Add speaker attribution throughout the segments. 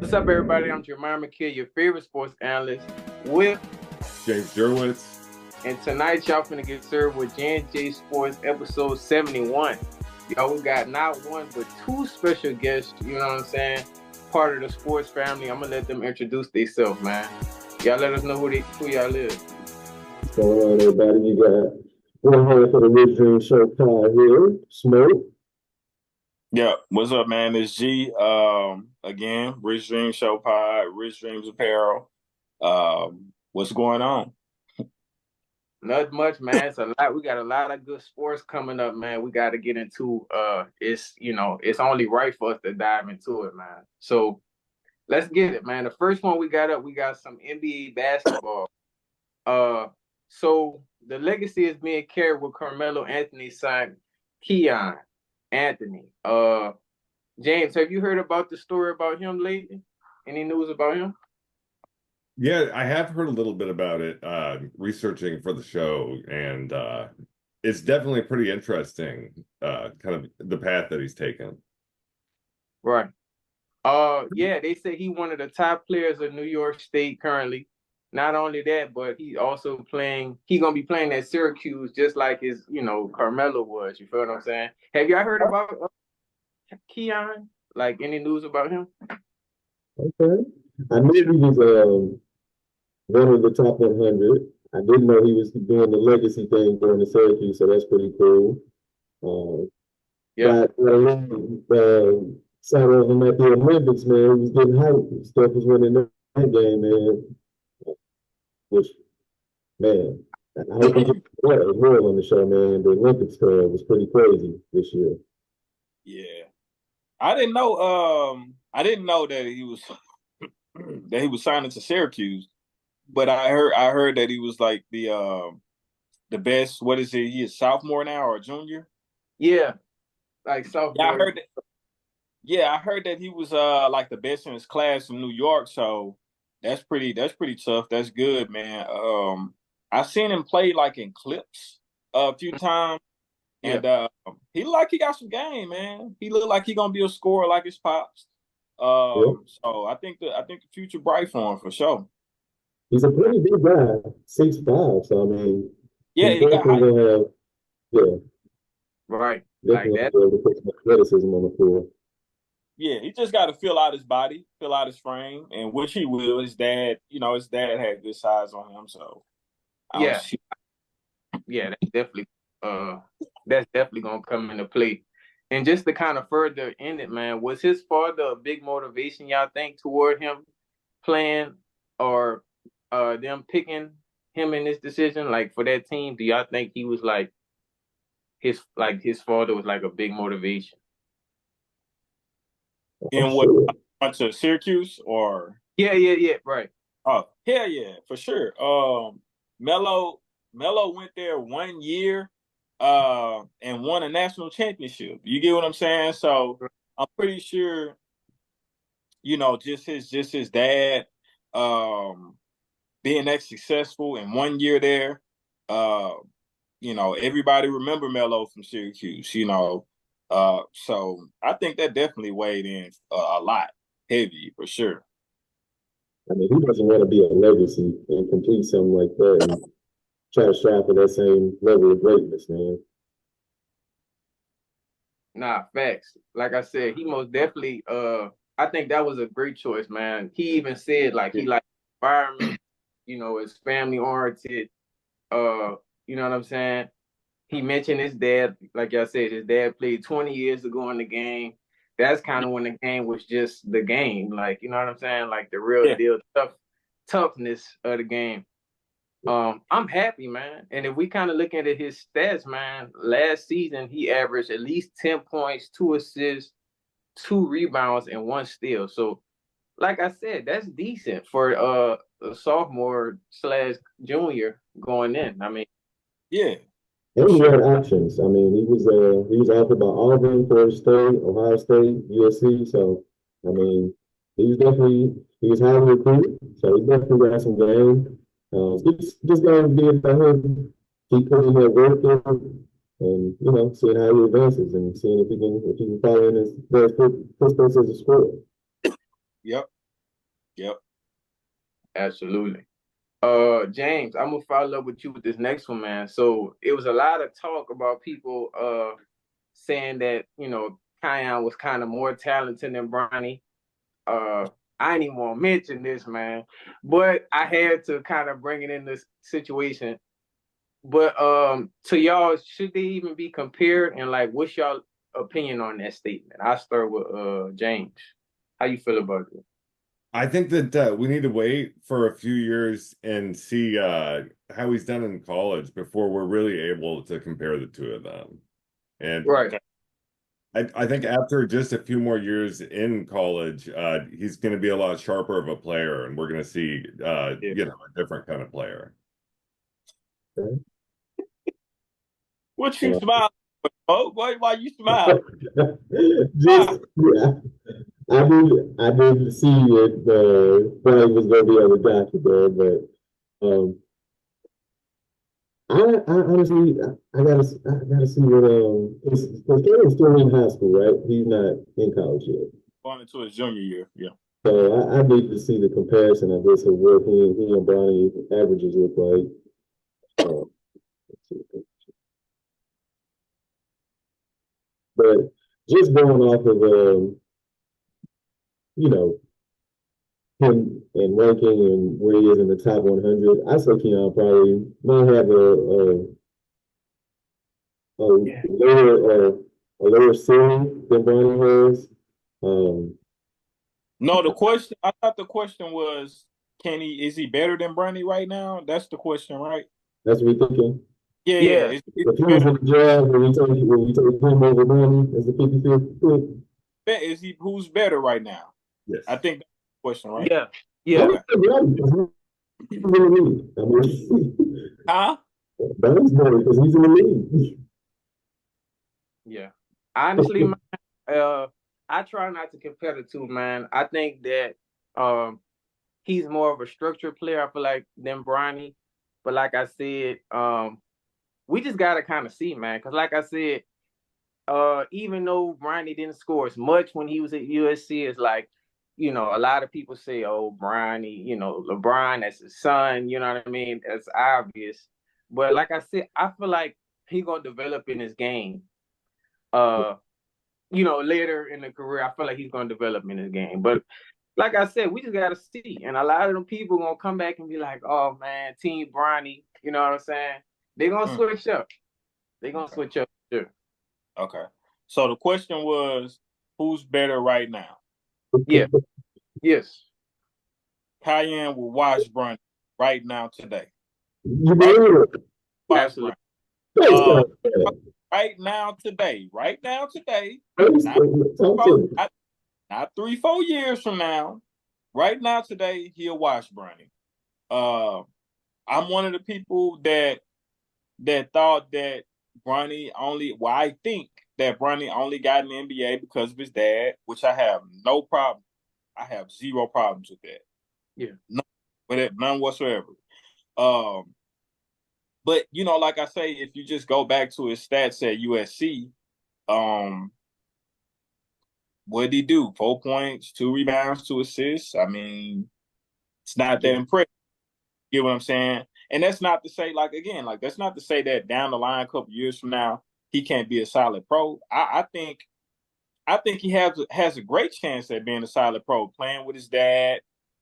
Speaker 1: What's up, everybody? I'm Jeremiah McKill, your favorite sports analyst, with
Speaker 2: James Jerwitz.
Speaker 1: And tonight, y'all finna get served with J&J Sports episode 71. Y'all, we got not one, but two special guests, you know what I'm saying? Part of the sports family. I'm gonna let them introduce themselves, man. Y'all let us know who y'all is.
Speaker 3: What's going on, everybody? You got one half of the Rich Dream Show pod here, Smoke.
Speaker 4: Yeah, what's up, man? It's G. Again, Rich Dream Show Pod, Rich Dreams Apparel. What's going on?
Speaker 1: Not much, man. It's a lot. We got a lot of good sports coming up, man. We got to get into. It's only right for us to dive into it, man. So let's get it, man. The first one we got up, we got some NBA basketball. So the legacy is being carried with Carmelo Anthony's son, Kiyan Anthony. James, have you heard about the story about him lately? Any news about him?
Speaker 2: Yeah, I have heard a little bit about it, researching for the show, and it's definitely pretty interesting, kind of the path that he's taken.
Speaker 1: Right. Yeah, they say he one of the top players of New York State currently. Not only that, but he also playing. He gonna be playing at Syracuse, just like his, Carmelo was. You feel what I'm saying? Have y'all heard about Kiyan? Like any news about him?
Speaker 3: Okay. I knew he was one of the top 100. I didn't know he was doing the legacy thing going to Syracuse, so that's pretty cool.
Speaker 1: Yeah.
Speaker 3: But Saturday of him at the Olympics, man, he was getting hyped. Steph was winning that game, man. Which, man, I hope he gets as well on the show, man. The Olympics was pretty crazy this year.
Speaker 4: Yeah, I didn't know. I didn't know that he was that he was signing to Syracuse, but I heard that he was like the best. What is it? He is sophomore now or junior?
Speaker 1: Yeah, like sophomore.
Speaker 4: Yeah, I heard that. Yeah, I heard that he was like the best in his class in New York. So that's pretty tough. That's good, man. I've seen him play like in clips a few times, and he look like he got some game, man. He look like he gonna be a scorer like his pops. So I think the future bright for him for sure.
Speaker 3: He's a pretty big guy, 6'5". So I mean,
Speaker 4: Yeah,
Speaker 3: he's definitely gonna have,
Speaker 1: right,
Speaker 3: definitely
Speaker 1: like that.
Speaker 3: Be able to put some athleticism on the floor.
Speaker 4: Yeah, he just got to fill out his body, fill out his frame, and which he will. His dad had good size on him, so
Speaker 1: that's definitely gonna come into play. And just to kind of further end it, man, was his father a big motivation, y'all think, toward him playing or them picking him in this decision, like for that team? Do y'all think he was like his father was like a big motivation?
Speaker 4: In what, went to Syracuse or?
Speaker 1: Yeah, right.
Speaker 4: Oh, hell yeah, for sure. Melo went there 1 year and won a national championship. You get what I'm saying? So I'm pretty sure, just his dad being that successful in 1 year there, everybody remember Melo from Syracuse, so I think that definitely weighed in a lot, heavy for sure.
Speaker 3: I mean, who doesn't want to be a legacy and complete something like that and try to strive for that same level of greatness, man?
Speaker 1: Nah, facts. Like I said, he most definitely. I think that was a great choice, man. He even said he liked environment. It's family oriented. You know what I'm saying? He mentioned his dad, like y'all said, his dad played 20 years ago in the game. That's kind of when the game was just the game, like, you know what I'm saying? Like the real deal toughness of the game. I'm happy, man. And if we kind of look at his stats, man, last season he averaged at least 10 points, 2 assists, 2 rebounds, and 1 steal. So, like I said, that's decent for a sophomore/junior going in. I mean,
Speaker 4: yeah.
Speaker 3: And he had options. I mean, he was offered by Auburn, Florida State, Ohio State, USC. So, I mean, he was highly recruited. So he definitely got some game. Just going to be about him, keep putting that work in, and seeing how he advances and seeing if he can follow in his footsteps as a sport.
Speaker 4: Yep. Yep.
Speaker 1: Absolutely. James, I'm gonna follow up with you with this next one, man. So it was a lot of talk about people saying that, Kiyan was kind of more talented than Bronny. I ain't even want to mention this, man, but I had to kind of bring it in this situation. But to y'all, should they even be compared? And like, what's y'all opinion on that statement? I'll start with James. How you feel about it?
Speaker 2: I think that we need to wait for a few years and see how he's done in college before we're really able to compare the two of them. And
Speaker 1: Right.
Speaker 2: I think after just a few more years in college, he's going to be a lot sharper of a player, and we're going to see, a different kind of player.
Speaker 4: What you smile? Oh, why you smile?
Speaker 3: Just yeah, I didn't see if Brian was gonna be able to got you there, but I honestly I gotta see what because Taylor's still in high school, right? He's not in college yet.
Speaker 4: Going into his junior year, yeah.
Speaker 3: So I need to see the comparison, I guess, of what he and Bronny averages look like. But just going off of you know, him and ranking and where he is in the top 100, I say Keon probably might have a lower ceiling than Bronny has.
Speaker 4: No, I thought the question was, is he better than Bronny right now? That's the question, right?
Speaker 3: That's what we're thinking.
Speaker 4: Yeah.
Speaker 1: Yeah.
Speaker 3: If he was in the draft when we take him over Bronny as the 55th pick.
Speaker 4: Who's better right now?
Speaker 2: Yes.
Speaker 4: I think that's the question, right?
Speaker 1: Yeah. Yeah.
Speaker 3: He's in the league. I mean,
Speaker 4: Huh?
Speaker 3: Bronny's better because he's in the league.
Speaker 1: Yeah. Honestly, man, I try not to compare the two, man. I think that he's more of a structured player, I feel like, than Bronny. But like I said, we just gotta kind of see, man. Because like I said, even though Bronny didn't score as much when he was at USC, it's like, a lot of people say, oh, Bronny, LeBron, that's his son, you know what I mean? That's obvious. But like I said, I feel like he's gonna develop in his game. Later in the career, I feel like he's gonna develop in his game. But like I said, we just gotta see. And a lot of them people gonna come back and be like, oh man, Team Bronny, you know what I'm saying? They're gonna switch up. They're gonna switch up, sure.
Speaker 4: Okay. So the question was, who's better right now?
Speaker 1: Yeah. Yes.
Speaker 4: Kiyan will watch Bronny right now today.
Speaker 1: Absolutely.
Speaker 4: Right now today. Not 3-4 years from now. Right now today, he'll watch Bronny. I'm one of the people that thought that Bronny I think that Bronny only got in the NBA because of his dad, which I have no problem. I have zero problems with that.
Speaker 1: Yeah.
Speaker 4: None whatsoever. But like I say, if you just go back to his stats at USC, what did he do? 4 points, 2 rebounds, 2 assists. I mean, it's not that impressive. You know what I'm saying? And that's not to say, that's not to say that down the line, a couple years from now, he can't be a solid pro. I think he has a great chance at being a solid pro, playing with his dad,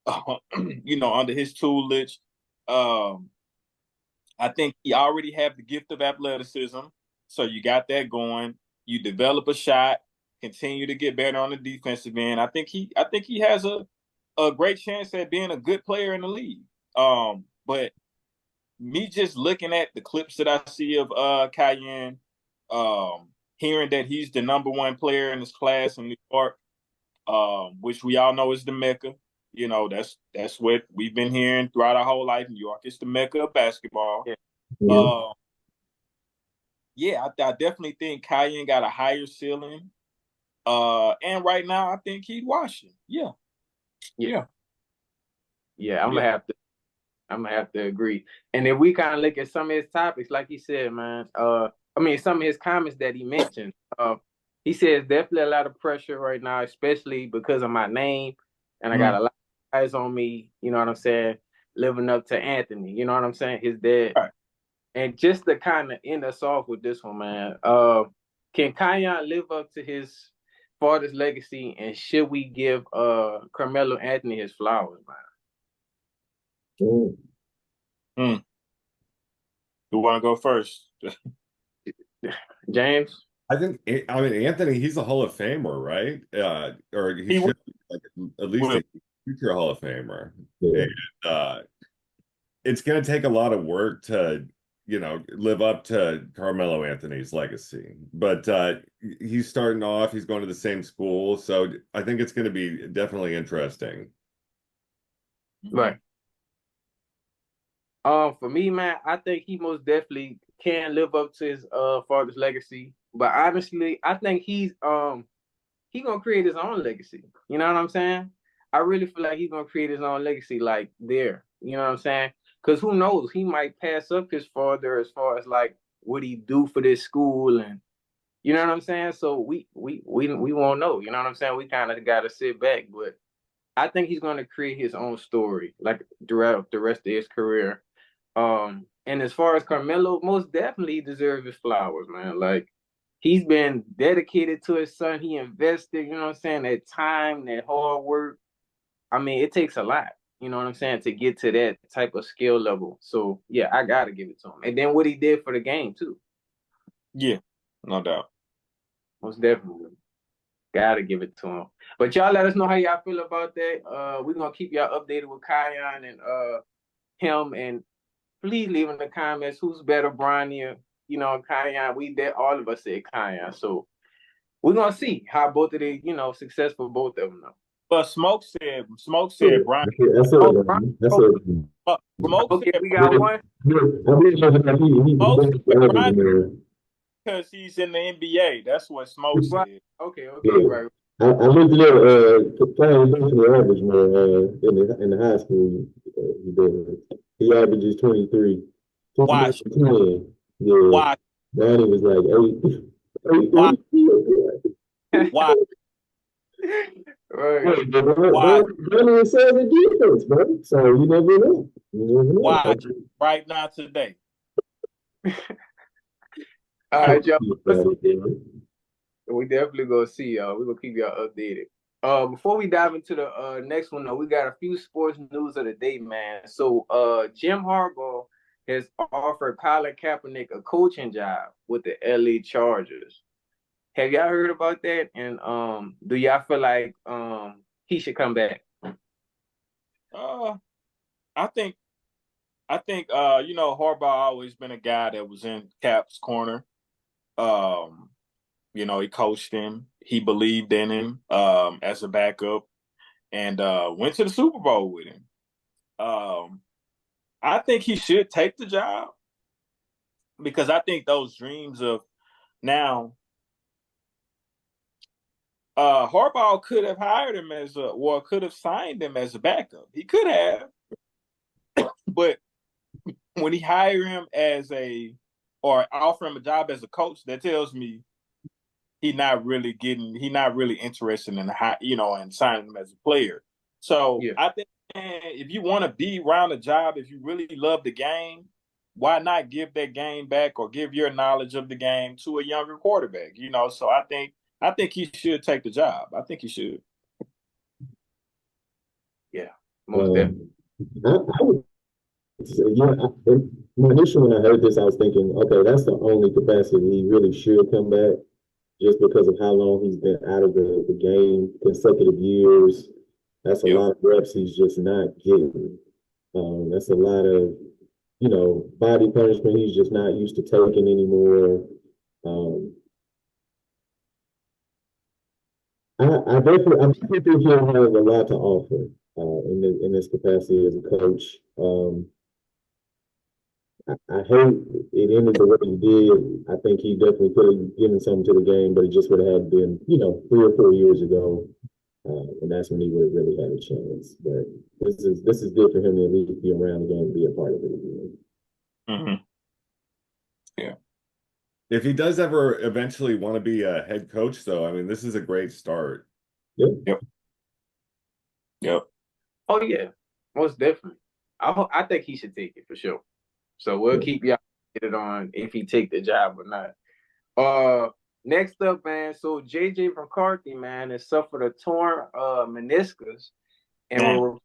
Speaker 4: under his tutelage. I think he already have the gift of athleticism, so you got that going. You develop a shot, continue to get better on the defensive end. I think he has a great chance at being a good player in the league. But me just looking at the clips that I see of Kiyan, hearing that he's the #1 player in his class in New York, which we all know is the Mecca. That's what we've been hearing throughout our whole life. New York is the Mecca of basketball.
Speaker 3: Yeah.
Speaker 4: I definitely think Kiyan got a higher ceiling. And right now, I think he'd watch it. Yeah.
Speaker 1: I'm gonna have to agree. And if we kind of look at some of his topics, like he said, man, some of his comments that he mentioned, he says definitely a lot of pressure right now, especially because of my name, and I got a lot eyes on me, you know what I'm saying, living up to Anthony, you know what I'm saying, his dad.
Speaker 4: Right.
Speaker 1: And just to kind of end us off with this one, man, can Kiyan live up to his father's legacy, and should we give Carmelo Anthony his flowers, man?
Speaker 4: Mm. Who want to go first?
Speaker 1: James?
Speaker 2: I mean, Anthony, he's a Hall of Famer, right? Or he should be, like, at least a future Hall of Famer.
Speaker 3: Yeah.
Speaker 2: And it's going to take a lot of work to, live up to Carmelo Anthony's legacy. But he's starting off, he's going to the same school. So I think it's going to be definitely interesting.
Speaker 1: Right. For me, man, I think he most definitely can live up to his father's legacy. But honestly, I think he gonna create his own legacy. You know what I'm saying? I really feel like he's gonna create his own legacy, like there. You know what I'm saying? Because who knows? He might pass up his father as far as like what he do for this school, and you know what I'm saying. So we won't know. You know what I'm saying? We kind of got to sit back, but I think he's gonna create his own story, like throughout the rest of his career. And as far as Carmelo, most definitely deserves his flowers, man. Like he's been dedicated to his son. He invested, you know what I'm saying, that time, that hard work. I mean, it takes a lot, you know what I'm saying, to get to that type of skill level. So yeah, I gotta give it to him. And then what he did for the game too.
Speaker 4: Yeah, no doubt.
Speaker 1: Most definitely. Gotta give it to him. But y'all let us know how y'all feel about that. We're gonna keep y'all updated with Kiyan and him, and please leave in the comments who's better, Bronny or Kiyan. We did, all of us said Kiyan. So we're gonna see how both of the, successful both of them though.
Speaker 4: But Smoke said Brian.
Speaker 3: That's it. That's it.
Speaker 4: Smoke
Speaker 1: Okay,
Speaker 4: said
Speaker 1: we got one.
Speaker 4: Smoke said Brian because he's in the NBA. That's what Smoke said.
Speaker 1: Okay,
Speaker 3: Yeah.
Speaker 1: right.
Speaker 3: I looked it up. Playing the average man in the high school. He averages 23.
Speaker 4: Watch.
Speaker 3: 10. Yeah.
Speaker 4: Watch.
Speaker 3: Danny was like 8.
Speaker 4: Watch.
Speaker 3: 8.
Speaker 4: Watch.
Speaker 1: Right.
Speaker 3: Danny is serving defense, bro. So you never know.
Speaker 4: Watch right now today.
Speaker 1: All right, y'all. We definitely gonna see y'all. We're gonna keep y'all updated. Before we dive into the next one, though, we got a few sports news of the day, man. So Jim Harbaugh has offered Colin Kaepernick a coaching job with the LA Chargers. Have y'all heard about that? And do y'all feel like he should come back?
Speaker 4: I think Harbaugh always been a guy that was in Cap's corner. He coached him. He believed in him as a backup, and went to the Super Bowl with him. I think he should take the job because I think those dreams of now. Harbaugh could have hired him could have signed him as a backup. He could have, but when he hired him or offer him a job as a coach, that tells me he's not really interested in signing him as a player. So yeah. I think, man, if you want to be around a job, if you really love the game, why not give that game back or give your knowledge of the game to a younger quarterback? So I think he should take the job. I think he should.
Speaker 1: Yeah, most definitely.
Speaker 3: Initially when I heard this, I was thinking, okay, that's the only capacity he really should come back, just because of how long he's been out of the game, consecutive years. That's a lot of reps he's just not getting. That's a lot of, body punishment he's just not used to taking anymore. I definitely think he'll have a lot to offer in this capacity as a coach. I hate it ended the way he did. I think he definitely could have given something to the game, but it just would have had been, 3 or 4 years ago, and that's when he would have really had a chance. But this is good for him to at least be around again and be a part of it again.
Speaker 4: Mm-hmm. Yeah.
Speaker 2: If he does ever eventually want to be a head coach, though, I mean, this is a great start.
Speaker 3: Yep.
Speaker 1: Oh yeah, most definitely. I think he should take it for sure. So we'll keep y'all updated on if he take the job or not. Next up, man. So JJ McCarthy, man, has suffered a torn meniscus and
Speaker 4: Man,
Speaker 1: will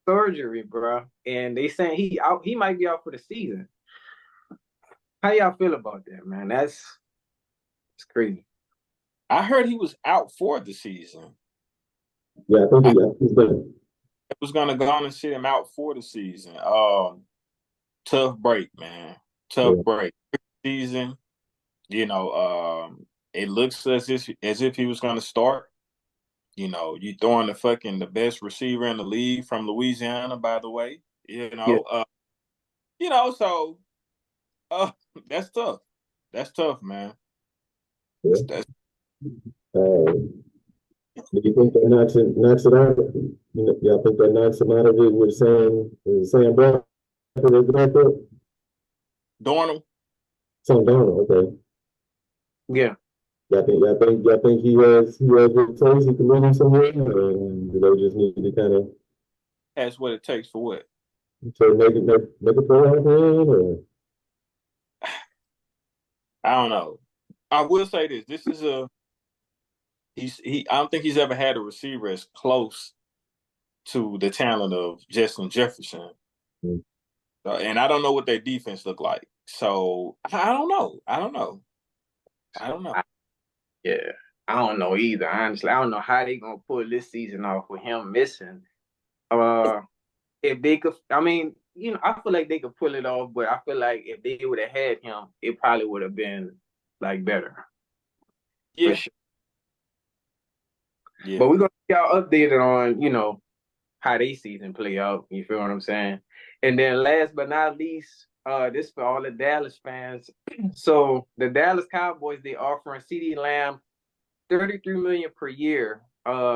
Speaker 1: surgery, bro. And they saying he might be out for the season. How y'all feel about that, man? It's crazy.
Speaker 4: I heard he was out for the season.
Speaker 3: Yeah, I think he's done.
Speaker 4: I was gonna go on and sit him out for the season. Tough break, man. Tough
Speaker 3: Yeah.
Speaker 4: break. Season, it looks as if he was gonna start. You throwing the best receiver in the league from Louisiana, by the way.
Speaker 1: Yeah.
Speaker 4: So that's tough. That's tough, man.
Speaker 3: Yeah.
Speaker 4: That's
Speaker 3: Do you think that knocks it out? Y'all think that knocks him out of it with Sam Bradford as the backup?
Speaker 4: Darnold.
Speaker 3: Sam Darnold, okay.
Speaker 1: Yeah.
Speaker 3: Y'all think he has what it takes, he can lead him somewhere, or do they just need to kind of
Speaker 4: That's what it takes for what?
Speaker 3: to make a throw out him, or
Speaker 4: I don't know. I will say this. This is I don't think he's ever had a receiver as close to the talent of Justin Jefferson.
Speaker 3: Hmm.
Speaker 4: And I don't know what their defense looked like. So I don't know. I don't know.
Speaker 1: Yeah. I don't know either. Honestly, I don't know how they gonna pull this season off with him missing. If they could, I mean, I feel like they could pull it off, but I feel like if they would have had him, it probably would have been like better for
Speaker 4: Yeah.
Speaker 1: sure.
Speaker 4: Yeah.
Speaker 1: But we're gonna get y'all updated on, how they season play out. You feel what I'm saying? And then last but not least, this for all the Dallas fans. So the Dallas Cowboys, they offering CeeDee Lamb 33 million per year,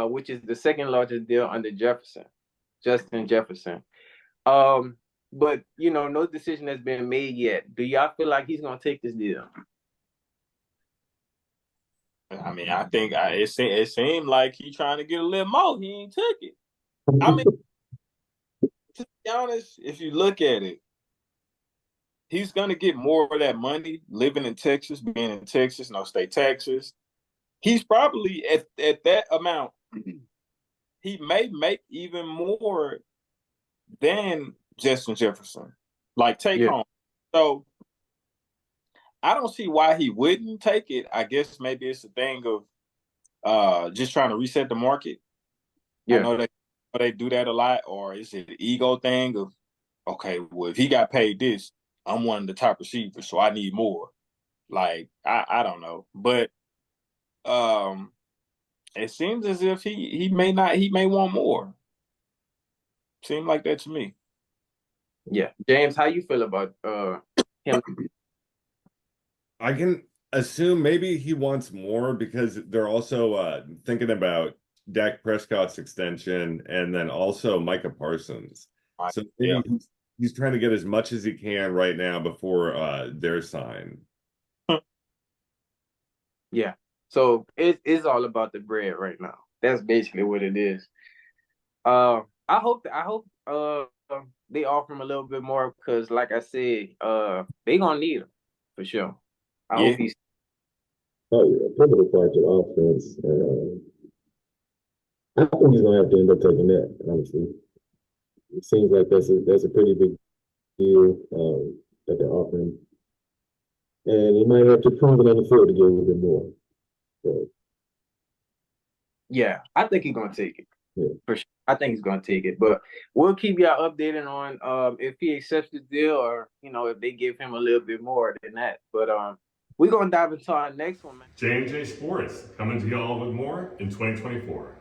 Speaker 1: which is the second largest deal under Justin Jefferson. But no decision has been made yet. Do y'all feel like he's gonna take this deal?
Speaker 4: I mean, I think it seemed like he trying to get a little more. He ain't took it. I mean, to be honest, if you look at it, he's gonna get more of that money living in Texas, being in Texas, no state taxes. He's probably at that amount. He may make even more than Justin Jefferson, like take
Speaker 1: Yeah,
Speaker 4: home. So I don't see why he wouldn't take it. I guess maybe it's a thing of just trying to reset the market. I
Speaker 1: yeah,
Speaker 4: know they do that a lot, or is it an ego thing of okay, well if he got paid this, I'm one of the top receivers, so I need more. Like I don't know, but um, it seems as if he may want more. Seemed like that to me.
Speaker 1: yeah. James, how you feel about him?
Speaker 2: I can assume maybe he wants more because they're also thinking about Dak Prescott's extension and then also Micah Parsons. So
Speaker 4: Yeah,
Speaker 2: maybe he's trying to get as much as he can right now before their sign.
Speaker 1: Yeah. So it's all about the bread right now. That's basically what it is. I hope they offer him a little bit more because, like I said, they gonna need him for sure. I
Speaker 4: yeah.
Speaker 1: hope he's
Speaker 3: oh yeah, pivotal part to the offense. I think he's gonna have to end up taking that. Honestly, it seems like that's a pretty big deal that they're offering, and he might have to prove it on the field to get a little bit more. So,
Speaker 1: yeah. I think he's gonna take it.
Speaker 3: yeah.
Speaker 1: For sure. I think he's gonna take it, but we'll keep y'all updated on if he accepts the deal or if they give him a little bit more than that. But we're gonna dive into our next one, man.
Speaker 2: J&J Sports coming to y'all with more in 2024.